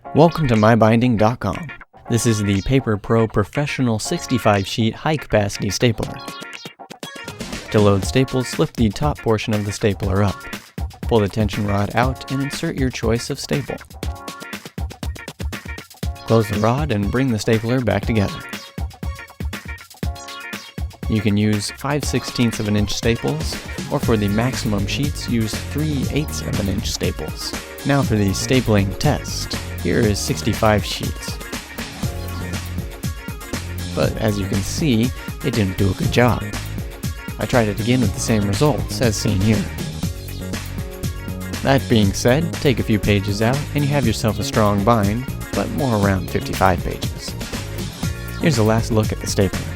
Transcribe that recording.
Welcome to MyBinding.com. This is the PaperPro Professional 65-sheet high-capacity stapler. To load staples, slip the top portion of the stapler up. Pull the tension rod out and insert your choice of staple. Close the rod and bring the stapler back together. You can use 5/16 of an inch staples, or for the maximum sheets, use 3/8 of an inch staples. Now for the stapling test. Here is 65 sheets. But as you can see, it didn't do a good job. I tried it again with the same results as seen here. That being said, take a few pages out and you have yourself a strong bind, but more around 55 pages. Here's a last look at the stapler.